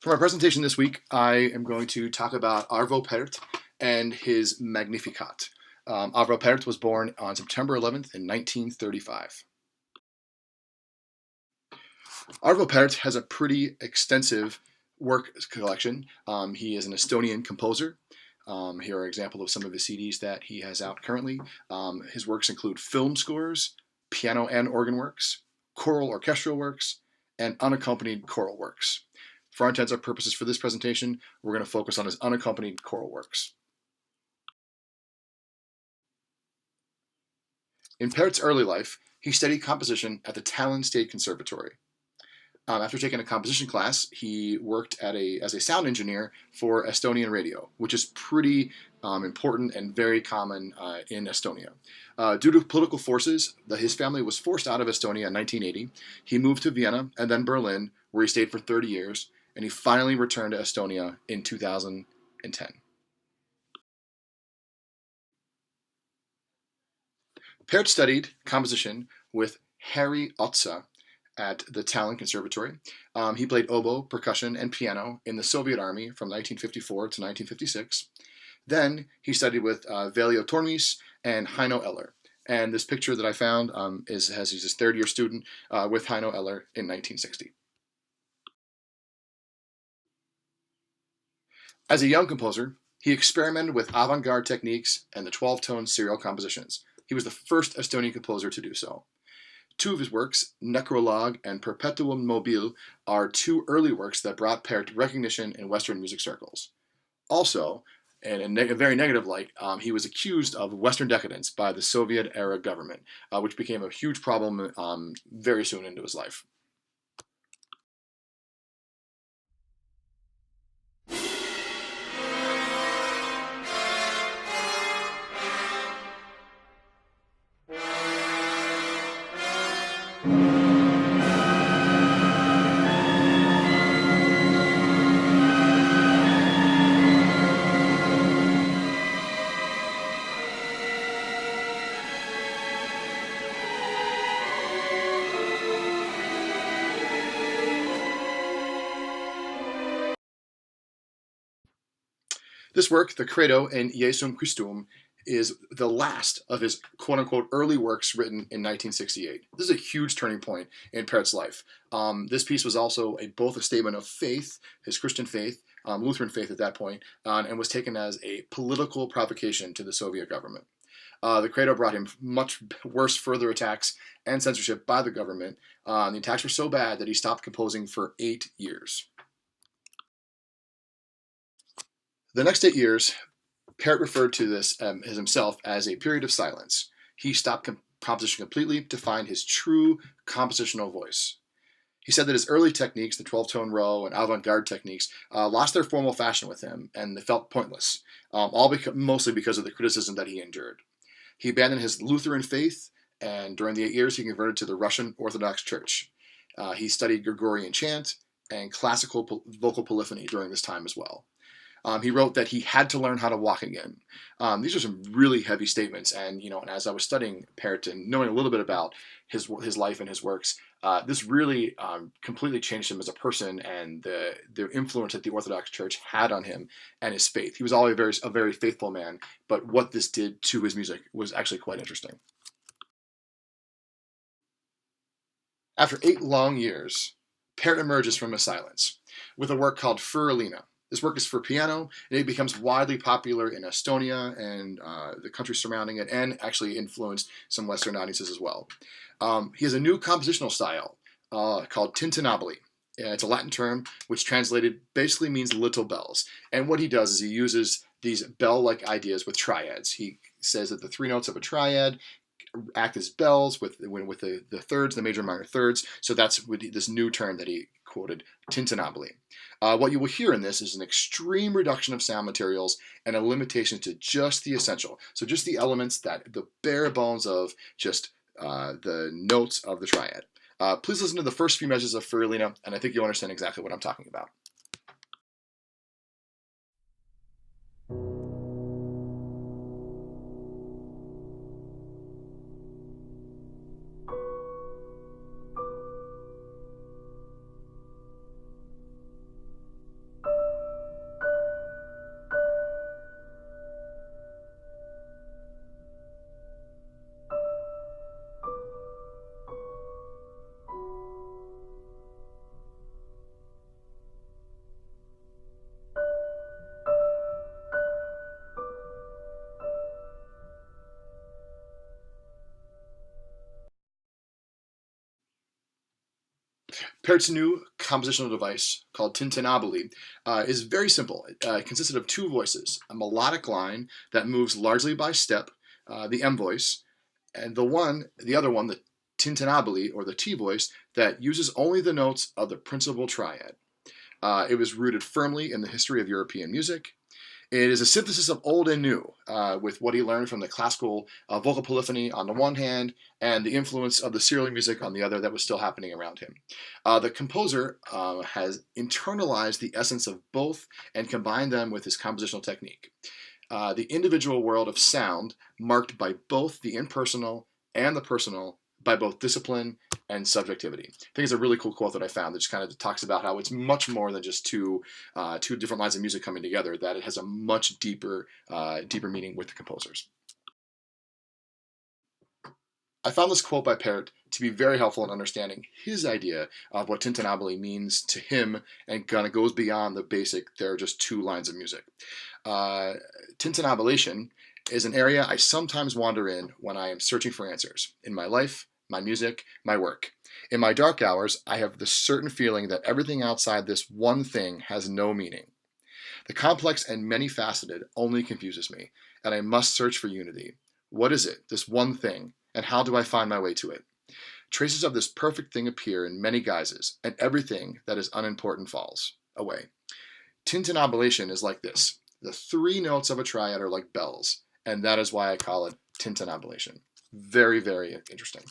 For my presentation this week, I am going to talk about Arvo Pärt and his Magnificat. Arvo Pärt was born on September 11th in 1935. Arvo Pärt has a pretty extensive work collection. He is an Estonian composer. Here are examples of some of his CDs that he has out currently. His works include film scores, piano and organ works, choral orchestral works, and unaccompanied choral works. For all intents and purposes for this presentation, we're going to focus on his unaccompanied choral works. In Pärt's early life, he studied composition at the Tallinn State Conservatory. After taking a composition class, he worked as a sound engineer for Estonian radio, which is pretty important and very common in Estonia. Due to political forces, his family was forced out of Estonia in 1980. He moved to Vienna and then Berlin, where he stayed for 30 years, and he finally returned to Estonia in 2010. Pärt studied composition with Harry Otsa at the Tallinn Conservatory. He played oboe, percussion, and piano in the Soviet Army from 1954 to 1956. Then he studied with Veljo Tormis and Heino Eller. And this picture that I found he's his third-year student with Heino Eller in 1960. As a young composer, he experimented with avant-garde techniques and the 12-tone serial compositions. He was the first Estonian composer to do so. Two of his works, Necrolog and Perpetuum mobile, are two early works that brought Pärt recognition in Western music circles. Also, in a very negative light, he was accused of Western decadence by the Soviet-era government, which became a huge problem very soon into his life. This work, the Credo in Iesum Christum, is the last of his quote-unquote early works written in 1968. This is a huge turning point in Pärt's life. This piece was also both a statement of faith, his Christian faith, Lutheran faith at that point, and was taken as a political provocation to the Soviet government. The Credo brought him much worse further attacks and censorship by the government. The attacks were so bad that he stopped composing for 8 years. The next 8 years, Pärt referred to this as himself as a period of silence. He stopped composition completely to find his true compositional voice. He said that his early techniques, the 12-tone row and avant-garde techniques, lost their formal fashion with him, and they felt pointless, mostly because of the criticism that he endured. He abandoned his Lutheran faith, and during the 8 years, he converted to the Russian Orthodox Church. He studied Gregorian chant and classical vocal polyphony during this time as well. He wrote that he had to learn how to walk again. These are some really heavy statements, and and as I was studying Pärt and knowing a little bit about his life and his works, this really completely changed him as a person and the influence that the Orthodox Church had on him and his faith. He was always a very faithful man, but what this did to his music was actually quite interesting. After 8 long years, Pärt emerges from his silence with a work called Furulina. This work is for piano, and it becomes widely popular in Estonia and the country surrounding it, and actually influenced some Western audiences as well. He has a new compositional style called tintinnabuli. It's a Latin term which translated basically means little bells. And what he does is he uses these bell-like ideas with triads. He says that the 3 notes of a triad act as bells with the thirds, the major and minor thirds. So that's with this new term that he quoted, tintinnabuli. What you will hear in this is an extreme reduction of sound materials and a limitation to just the essential. So just the elements, the bare bones of just the notes of the triad. Please listen to the first few measures of Furulina, and I think you'll understand exactly what I'm talking about. Parrot's new compositional device, called tintinnabuli, is very simple. It consisted of two voices, a melodic line that moves largely by step, the M voice, and the other one, the tintinnabuli, or the T voice, that uses only the notes of the principal triad. It was rooted firmly in the history of European music. It is a synthesis of old and new, with what he learned from the classical vocal polyphony on the one hand, and the influence of the serial music on the other that was still happening around him. The composer has internalized the essence of both and combined them with his compositional technique. The individual world of sound, marked by both the impersonal and the personal, by both discipline and subjectivity. I think it's a really cool quote that I found that just kind of talks about how it's much more than just two different lines of music coming together, that it has a much deeper meaning with the composers. I found this quote by Parrot to be very helpful in understanding his idea of what tintinnabuli means to him, and kind of goes beyond the basic, there are just two lines of music. Tintinnabulation is an area I sometimes wander in when I am searching for answers in my life, my music, my work. In my dark hours, I have the certain feeling that everything outside this one thing has no meaning. The complex and many faceted only confuses me, and I must search for unity. What is it, this one thing, and how do I find my way to it? Traces of this perfect thing appear in many guises, and everything that is unimportant falls away. Tintinnabulation is like this. The three notes of a triad are like bells, and that is why I call it tintinnabulation. Very, very interesting.